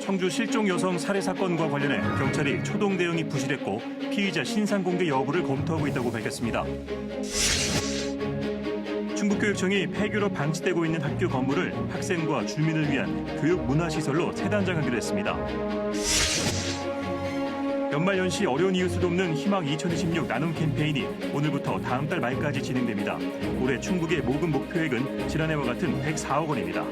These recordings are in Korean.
청주 실종 여성 살해 사건과 관련해 경찰이 초동 대응이 부실했고 피의자 신상 공개 여부를 검토하고 있다고 밝혔습니다. 충북교육청이 폐교로 방치되고 있는 학교 건물을 학생과 주민을 위한 교육문화시설로 재단장하기로 했습니다. 연말연시 어려운 이웃을 돕는 희망 2026 나눔 캠페인이 오늘부터 다음 달 말까지 진행됩니다. 올해 충북의 모금 목표액은 지난해와 같은 104억 원입니다.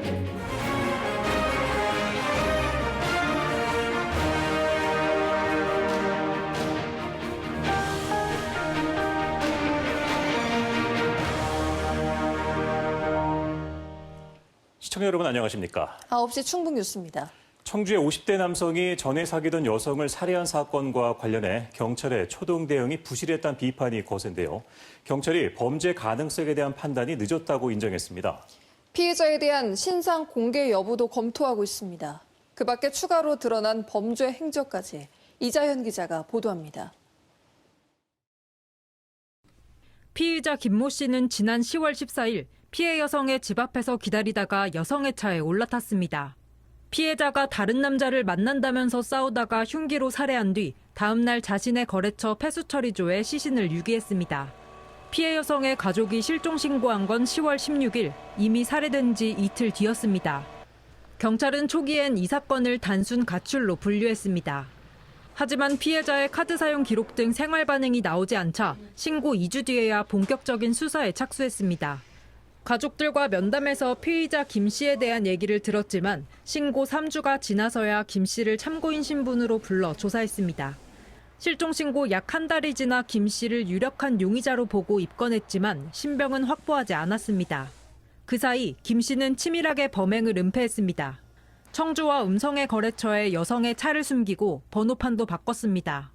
시청자 여러분 안녕하십니까? 9시 충북 뉴스입니다. 청주의 50대 남성이 전에 사귀던 여성을 살해한 사건과 관련해 경찰의 초동 대응이 부실했다는 비판이 거센데요. 경찰이 범죄 가능성에 대한 판단이 늦었다고 인정했습니다. 피해자에 대한 신상 공개 여부도 검토하고 있습니다. 그 밖에 추가로 드러난 범죄 행적까지 이자현 기자가 보도합니다. 피의자 김모 씨는 지난 10월 14일 피해 여성의 집 앞에서 기다리다가 여성의 차에 올라탔습니다. 피해자가 다른 남자를 만난다면서 싸우다가 흉기로 살해한 뒤 다음 날 자신의 거래처 폐수처리조에 시신을 유기했습니다. 피해 여성의 가족이 실종 신고한 건 10월 16일, 이미 살해된 지 이틀 뒤였습니다. 경찰은 초기엔 이 사건을 단순 가출로 분류했습니다. 하지만 피해자의 카드 사용 기록 등 생활 반응이 나오지 않자 신고 2주 뒤에야 본격적인 수사에 착수했습니다. 가족들과 면담에서 피의자 김 씨에 대한 얘기를 들었지만 신고 3주가 지나서야 김 씨를 참고인 신분으로 불러 조사했습니다. 실종 신고 약 한 달이 지나 김 씨를 유력한 용의자로 보고 입건했지만 신병은 확보하지 않았습니다. 그 사이 김 씨는 치밀하게 범행을 은폐했습니다. 청주와 음성의 거래처에 여성의 차를 숨기고 번호판도 바꿨습니다.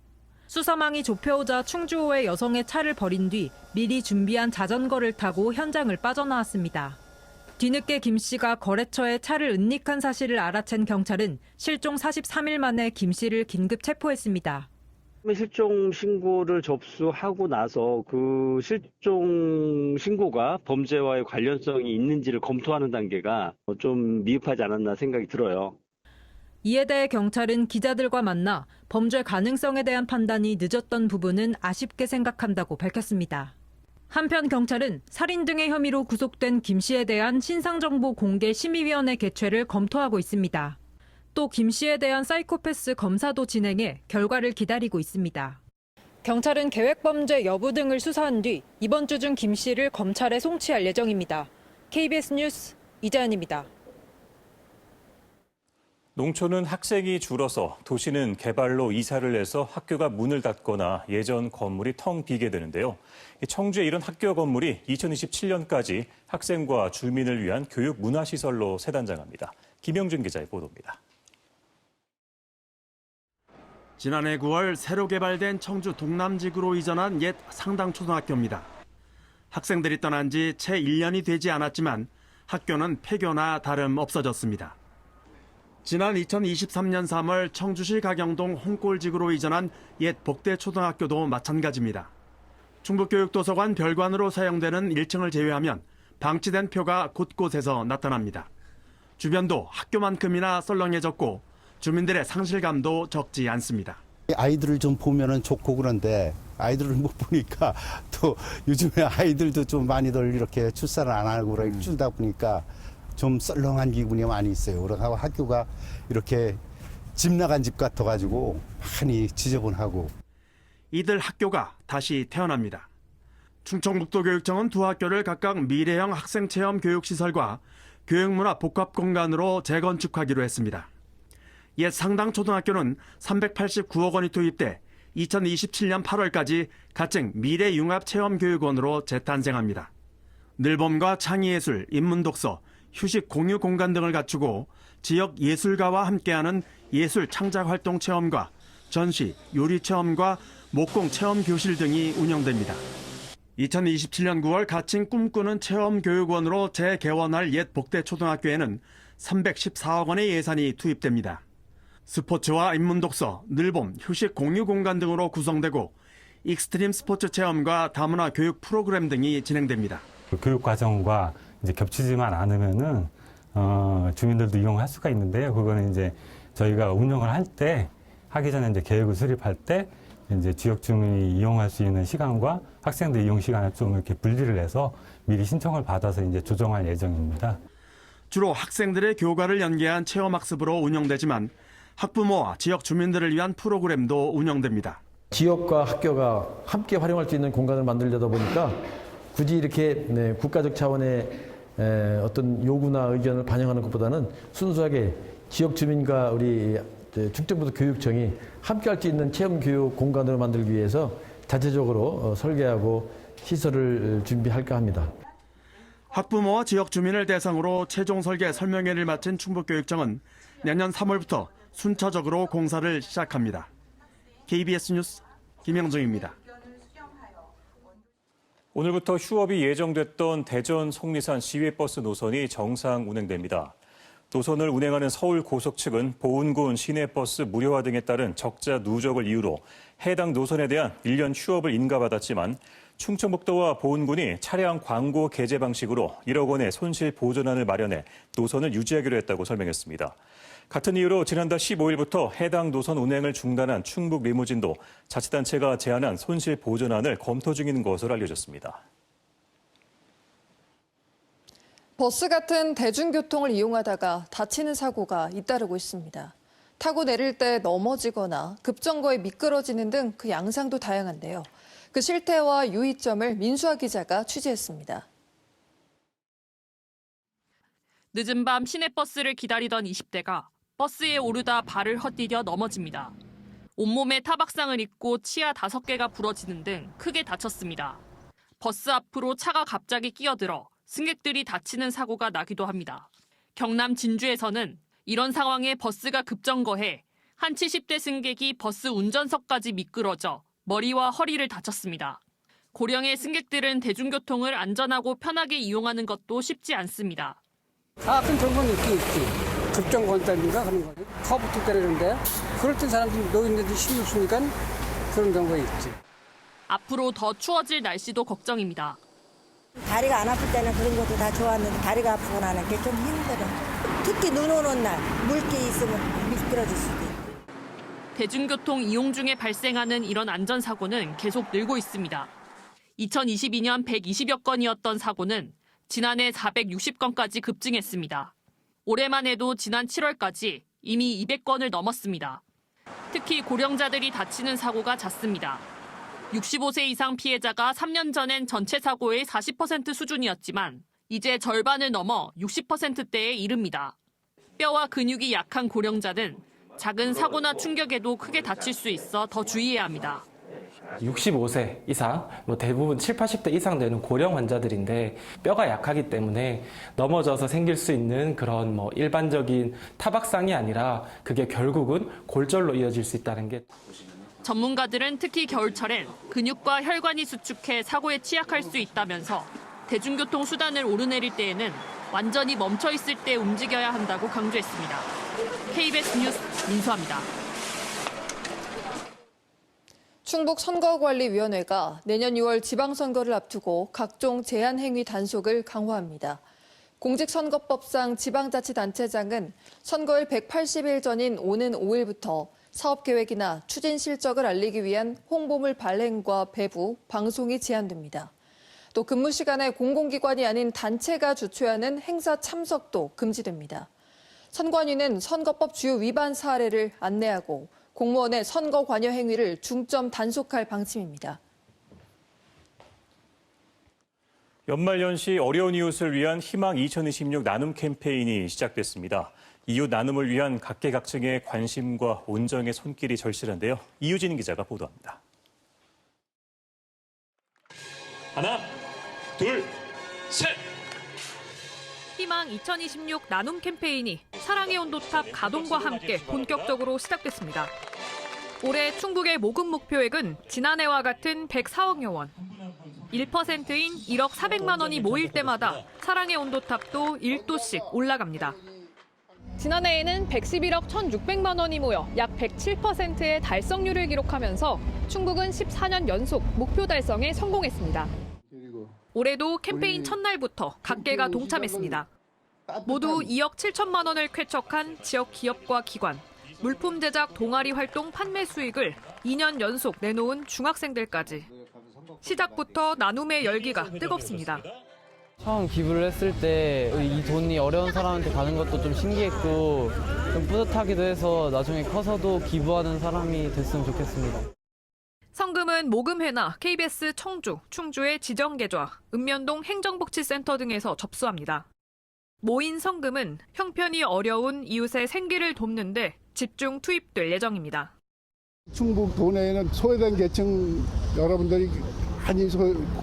수사망이 좁혀오자 충주호에 여성의 차를 버린 뒤 미리 준비한 자전거를 타고 현장을 빠져나왔습니다. 뒤늦게 김 씨가 거래처에 차를 은닉한 사실을 알아챈 경찰은 실종 43일 만에 김 씨를 긴급 체포했습니다. 실종 신고를 접수하고 나서 그 실종 신고가 범죄와의 관련성이 있는지를 검토하는 단계가 좀 미흡하지 않았나 생각이 들어요. 이에 대해 경찰은 기자들과 만나 범죄 가능성에 대한 판단이 늦었던 부분은 아쉽게 생각한다고 밝혔습니다. 한편 경찰은 살인 등의 혐의로 구속된 김 씨에 대한 신상정보 공개 심의위원회 개최를 검토하고 있습니다. 또 김 씨에 대한 사이코패스 검사도 진행해 결과를 기다리고 있습니다. 경찰은 계획범죄 여부 등을 수사한 뒤 이번 주 중 김 씨를 검찰에 송치할 예정입니다. KBS 뉴스 이자연입니다. 농촌은 학생이 줄어서 도시는 개발로 이사를 해서 학교가 문을 닫거나 예전 건물이 텅 비게 되는데요. 청주의 이런 학교 건물이 2027년까지 학생과 주민을 위한 교육 문화시설로 새 단장합니다. 김영준 기자의 보도입니다. 지난해 9월 새로 개발된 청주 동남지구로 이전한 옛 상당초등학교입니다. 학생들이 떠난 지 채 1년이 되지 않았지만 학교는 폐교나 다름 없어졌습니다. 지난 2023년 3월 청주시 가경동 홍골지구로 이전한 옛 복대초등학교도 마찬가지입니다. 충북교육도서관 별관으로 사용되는 1층을 제외하면 방치된 표가 곳곳에서 나타납니다. 주변도 학교만큼이나 썰렁해졌고 주민들의 상실감도 적지 않습니다. 아이들을 좀 보면은 좋고 그런데 아이들을 못 보니까 또 요즘에 아이들도 좀 많이들 이렇게 출산을 안 하고 줄다 보니까 좀 썰렁한 기분이 많이 있어요. 그래서 학교가 이렇게 집 나간 집 같아가지고 많이 지저분하고. 이들 학교가 다시 태어납니다. 충청북도교육청은 두 학교를 각각 미래형 학생체험 교육시설과 교육문화 복합공간으로 재건축하기로 했습니다. 옛 상당초등학교는 389억 원이 투입돼 2027년 8월까지 가칭 미래융합체험교육원으로 재탄생합니다. 늘봄과 창의예술, 인문독서, 휴식 공유 공간 등을 갖추고 지역 예술가와 함께하는 예술 창작 활동 체험과 전시, 요리 체험과 목공 체험 교실 등이 운영됩니다. 2027년 9월 가칭 꿈꾸는 체험교육원으로 재개원할 옛 복대초등학교에는 314억 원의 예산이 투입됩니다. 스포츠와 인문독서, 늘봄, 휴식 공유 공간 등으로 구성되고 익스트림 스포츠 체험과 다문화 교육 프로그램 등이 진행됩니다. 교육 과정과 이제 겹치지만 않으면은 주민들도 이용할 수가 있는데요. 그거는 이제 저희가 운영을 할 때 하기 전에 이제 계획을 수립할 때 이제 지역 주민이 이용할 수 있는 시간과 학생들 이용 시간을 좀 이렇게 분리를 해서 미리 신청을 받아서 이제 조정할 예정입니다. 주로 학생들의 교과를 연계한 체험학습으로 운영되지만 학부모와 지역 주민들을 위한 프로그램도 운영됩니다. 지역과 학교가 함께 활용할 수 있는 공간을 만들려다 보니까 굳이 이렇게 국가적 차원의 어떤 요구나 의견을 반영하는 것보다는 순수하게 지역 주민과 우리 충청북도 교육청이 함께 할 수 있는 체험 교육 공간으로 만들기 위해서 자체적으로 설계하고 시설을 준비할까 합니다. 학부모와 지역 주민을 대상으로 최종 설계 설명회를 마친 충북교육청은 내년 3월부터 순차적으로 공사를 시작합니다. KBS 뉴스 김영정입니다. 오늘부터 휴업이 예정됐던 대전 속리산 시외버스 노선이 정상 운행됩니다. 노선을 운행하는 서울 고속 측은 보은군 시내버스 무료화 등에 따른 적자 누적을 이유로 해당 노선에 대한 1년 휴업을 인가받았지만 충청북도와 보은군이 차량 광고 게재 방식으로 1억 원의 손실 보전안을 마련해 노선을 유지하기로 했다고 설명했습니다. 같은 이유로 지난달 15일부터 해당 노선 운행을 중단한 충북 리무진도 자치단체가 제안한 손실 보전안을 검토 중인 것으로 알려졌습니다. 버스 같은 대중교통을 이용하다가 다치는 사고가 잇따르고 있습니다. 타고 내릴 때 넘어지거나 급정거에 미끄러지는 등 그 양상도 다양한데요. 그 실태와 유의점을 민수아 기자가 취재했습니다. 늦은 밤 시내버스를 기다리던 20대가 버스에 오르다 발을 헛디뎌 넘어집니다. 온몸에 타박상을 입고 치아 5개가 부러지는 등 크게 다쳤습니다. 버스 앞으로 차가 갑자기 끼어들어 승객들이 다치는 사고가 나기도 합니다. 경남 진주에서는 이런 상황에 버스가 급정거해 한 70대 승객이 버스 운전석까지 미끄러져 머리와 허리를 다쳤습니다. 고령의 승객들은 대중교통을 안전하고 편하게 이용하는 것도 쉽지 않습니다. 가끔 정보는 있지. 급정거한다든가 그런 거. 커브도 때리는데 그럴 땐 사람들이 노인들도 힘이 없으니까 그런 경우가 있지. 앞으로 더 추워질 날씨도 걱정입니다. 다리가 안 아플 때는 그런 것도 다 좋았는데 다리가 아프고 나는 게 좀 힘들어. 특히 눈 오는 날 물기 있으면 미끄러질 수도 있고. 대중교통 이용 중에 발생하는 이런 안전사고는 계속 늘고 있습니다. 2022년 120여 건이었던 사고는 지난해 460건까지 급증했습니다. 올해만 해도 지난 7월까지 이미 200건을 넘었습니다. 특히 고령자들이 다치는 사고가 잦습니다. 65세 이상 피해자가 3년 전엔 전체 사고의 40% 수준이었지만 이제 절반을 넘어 60%대에 이릅니다. 뼈와 근육이 약한 고령자는 작은 사고나 충격에도 크게 다칠 수 있어 더 주의해야 합니다. 65세 이상, 대부분 70, 80대 이상 되는 고령 환자들인데 뼈가 약하기 때문에 넘어져서 생길 수 있는 그런 일반적인 타박상이 아니라 그게 결국은 골절로 이어질 수 있다는 게. 전문가들은 특히 겨울철엔 근육과 혈관이 수축해 사고에 취약할 수 있다면서 대중교통 수단을 오르내릴 때에는 완전히 멈춰 있을 때 움직여야 한다고 강조했습니다. KBS 뉴스 민수아입니다. 충북선거관리위원회가 내년 6월 지방선거를 앞두고 각종 제한행위 단속을 강화합니다. 공직선거법상 지방자치단체장은 선거일 180일 전인 오는 5일부터 사업계획이나 추진 실적을 알리기 위한 홍보물 발행과 배부, 방송이 제한됩니다. 또 근무 시간에 공공기관이 아닌 단체가 주최하는 행사 참석도 금지됩니다. 선관위는 선거법 주요 위반 사례를 안내하고 공무원의 선거 관여 행위를 중점 단속할 방침입니다. 연말연시 어려운 이웃을 위한 희망 2026 나눔 캠페인이 시작됐습니다. 이웃 나눔을 위한 각계각층의 관심과 온정의 손길이 절실한데요. 이유진 기자가 보도합니다. 하나, 둘, 셋! 희망 2026 나눔 캠페인이 사랑의 온도탑 가동과 함께 본격적으로 시작됐습니다. 올해 충북의 모금 목표액은 지난해와 같은 104억여 원. 1%인 1억 400만 원이 모일 때마다 사랑의 온도탑도 1도씩 올라갑니다. 지난해에는 111억 1,600만 원이 모여 약 107%의 달성률을 기록하면서 충북은 14년 연속 목표 달성에 성공했습니다. 올해도 캠페인 첫날부터 각계가 동참했습니다. 모두 2억 7천만 원을 쾌척한 지역 기업과 기관, 물품 제작 동아리 활동 판매 수익을 2년 연속 내놓은 중학생들까지. 시작부터 나눔의 열기가 뜨겁습니다. 처음 기부를 했을 때 이 돈이 어려운 사람한테 가는 것도 좀 신기했고 좀 뿌듯하기도 해서 나중에 커서도 기부하는 사람이 됐으면 좋겠습니다. 성금은 모금회나 KBS 청주, 충주의 지정계좌, 읍면동 행정복지센터 등에서 접수합니다. 모인 성금은 형편이 어려운 이웃의 생계를 돕는 데 집중 투입될 예정입니다. 충북 도내에는 소외된 계층 여러분들이 많이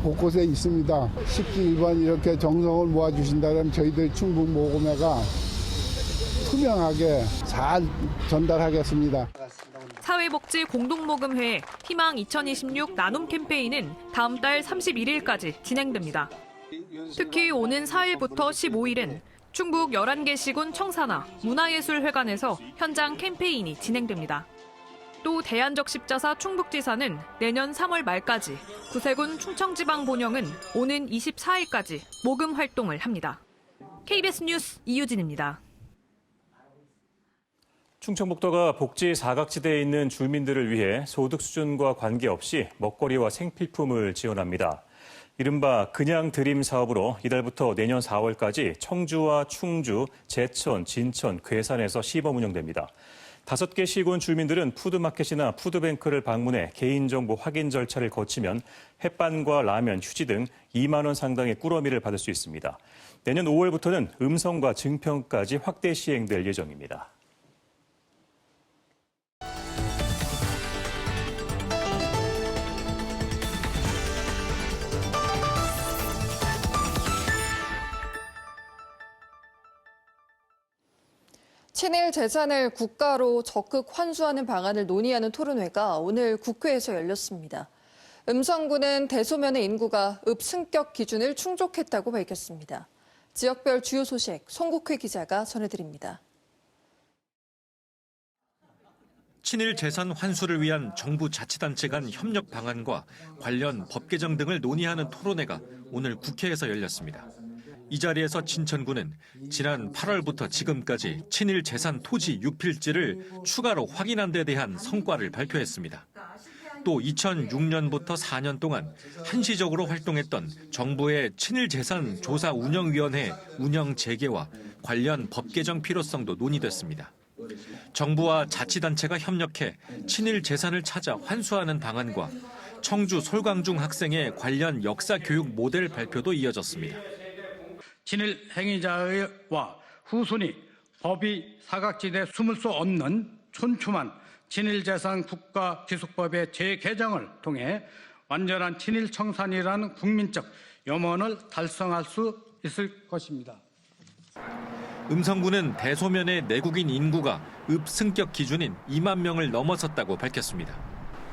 곳곳에 있습니다. 10기 1번 이렇게 정성을 모아주신다면 저희들 충북 모금회가 투명하게 잘 전달하겠습니다. 사회복지 공동모금회 희망 2026 나눔 캠페인은 다음 달 31일까지 진행됩니다. 특히 오는 4일부터 15일은 충북 11개 시군 청사나 문화예술회관에서 현장 캠페인이 진행됩니다. 또 대한적십자사 충북지사는 내년 3월 말까지, 구세군 충청지방본영은 오는 24일까지 모금 활동을 합니다. KBS 뉴스 이유진입니다. 충청북도가 복지 사각지대에 있는 주민들을 위해 소득 수준과 관계없이 먹거리와 생필품을 지원합니다. 이른바 그냥 드림 사업으로 이달부터 내년 4월까지 청주와 충주, 제천, 진천, 괴산에서 시범 운영됩니다. 5개 시군 주민들은 푸드마켓이나 푸드뱅크를 방문해 개인정보 확인 절차를 거치면 햇반과 라면, 휴지 등 2만 원 상당의 꾸러미를 받을 수 있습니다. 내년 5월부터는 음성과 증평까지 확대 시행될 예정입니다. 친일 재산을 국가로 적극 환수하는 방안을 논의하는 토론회가 오늘 국회에서 열렸습니다. 음성군은 대소면의 인구가 읍승격 기준을 충족했다고 밝혔습니다. 지역별 주요 소식 송국회 기자가 전해드립니다. 친일 재산 환수를 위한 정부 자치단체 간 협력 방안과 관련 법 개정 등을 논의하는 토론회가 오늘 국회에서 열렸습니다. 이 자리에서 진천군은 지난 8월부터 지금까지 친일 재산 토지 유필지를 추가로 확인한 데 대한 성과를 발표했습니다. 또 2006년부터 4년 동안 한시적으로 활동했던 정부의 친일 재산 조사 운영위원회 운영 재개와 관련 법 개정 필요성도 논의됐습니다. 정부와 자치단체가 협력해 친일 재산을 찾아 환수하는 방안과 청주 솔광중 학생의 관련 역사 교육 모델 발표도 이어졌습니다. 친일 행위자와 후손이 법이 사각지대에 숨을 수 없는 촌추만 친일재산 국가기숙법의 재개정을 통해 완전한 친일 청산이라는 국민적 염원을 달성할 수 있을 것입니다. 음성군은 대소면의 내국인 인구가 읍승격 기준인 2만 명을 넘어섰다고 밝혔습니다.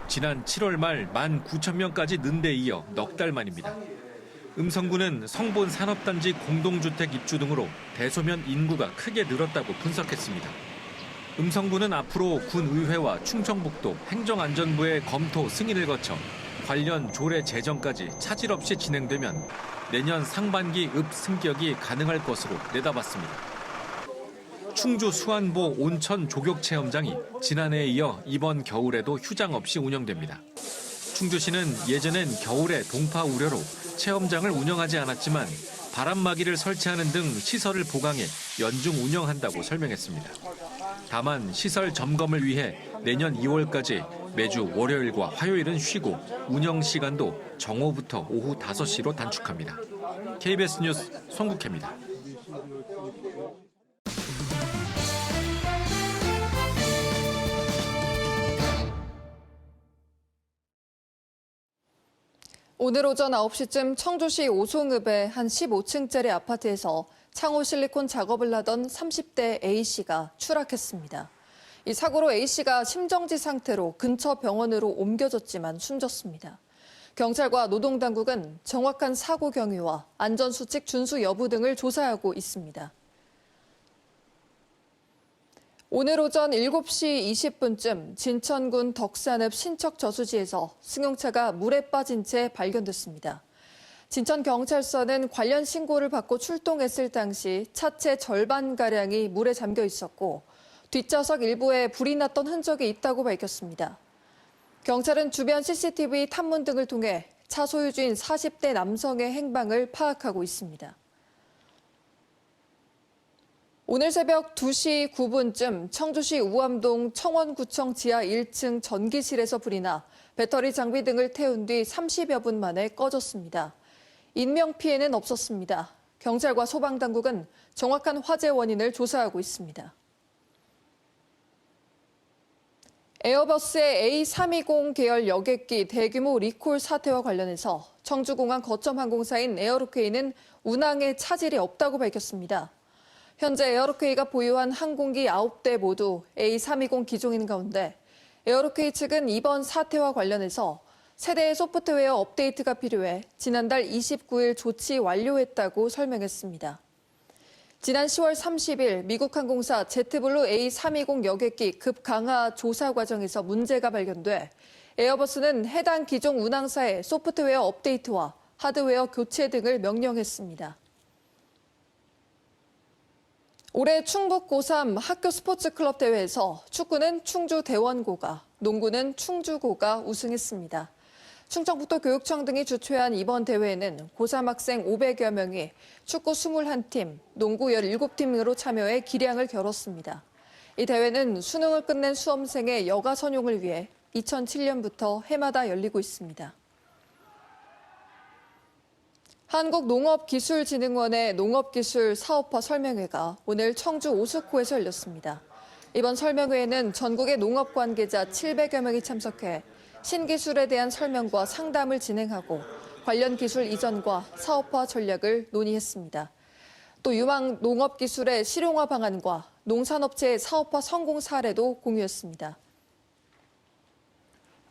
지난 7월 말 19,000명까지 는 데 이어 넉 달 만입니다. 음성군은 성본 산업단지 공동주택 입주 등으로 대소면 인구가 크게 늘었다고 분석했습니다. 음성군은 앞으로 군의회와 충청북도 행정안전부의 검토 승인을 거쳐 관련 조례 제정까지 차질 없이 진행되면 내년 상반기 읍승격이 가능할 것으로 내다봤습니다. 충주 수안보 온천 조격 체험장이 지난해에 이어 이번 겨울에도 휴장 없이 운영됩니다. 충주시는 예전엔 겨울에 동파 우려로 체험장을 운영하지 않았지만 바람막이를 설치하는 등 시설을 보강해 연중 운영한다고 설명했습니다. 다만 시설 점검을 위해 내년 2월까지 매주 월요일과 화요일은 쉬고 운영 시간도 정오부터 오후 5시로 단축합니다. KBS 뉴스 송국혜입니다. 오늘 오전 9시쯤 청주시 오송읍의 한 15층짜리 아파트에서 창호 실리콘 작업을 하던 30대 A씨가 추락했습니다. 이 사고로 A씨가 심정지 상태로 근처 병원으로 옮겨졌지만 숨졌습니다. 경찰과 노동당국은 정확한 사고 경위와 안전수칙 준수 여부 등을 조사하고 있습니다. 오늘 오전 7시 20분쯤 진천군 덕산읍 신척저수지에서 승용차가 물에 빠진 채 발견됐습니다. 진천경찰서는 관련 신고를 받고 출동했을 당시 차체 절반가량이 물에 잠겨 있었고 뒷좌석 일부에 불이 났던 흔적이 있다고 밝혔습니다. 경찰은 주변 CCTV 탐문 등을 통해 차 소유주인 40대 남성의 행방을 파악하고 있습니다. 오늘 새벽 2시 9분쯤 청주시 우암동 청원구청 지하 1층 전기실에서 불이 나 배터리 장비 등을 태운 뒤 30여 분 만에 꺼졌습니다. 인명피해는 없었습니다. 경찰과 소방당국은 정확한 화재 원인을 조사하고 있습니다. 에어버스의 A320 계열 여객기 대규모 리콜 사태와 관련해서 청주공항 거점항공사인 에어로케이는 운항에 차질이 없다고 밝혔습니다. 현재 에어로케이가 보유한 항공기 9대 모두 A320 기종인 가운데 에어로케이 측은 이번 사태와 관련해서 세대의 소프트웨어 업데이트가 필요해 지난달 29일 조치 완료했다고 설명했습니다. 지난 10월 30일 미국 항공사 제트블루 A320 여객기 급강하 조사 과정에서 문제가 발견돼 에어버스는 해당 기종 운항사의 소프트웨어 업데이트와 하드웨어 교체 등을 명령했습니다. 올해 충북 고3 학교 스포츠 클럽 대회에서 축구는 충주 대원고가, 농구는 충주고가 우승했습니다. 충청북도 교육청 등이 주최한 이번 대회에는 고3 학생 500여 명이 축구 21팀, 농구 17팀으로 참여해 기량을 겨뤘습니다. 이 대회는 수능을 끝낸 수험생의 여가 전용을 위해 2007년부터 해마다 열리고 있습니다. 한국농업기술진흥원의 농업기술 사업화 설명회가 오늘 청주 오스코에서 열렸습니다. 이번 설명회에는 전국의 농업 관계자 700여 명이 참석해 신기술에 대한 설명과 상담을 진행하고 관련 기술 이전과 사업화 전략을 논의했습니다. 또 유망 농업기술의 실용화 방안과 농산업체의 사업화 성공 사례도 공유했습니다.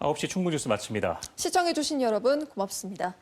9시 충북 뉴스 마칩니다. 시청해주신 여러분 고맙습니다.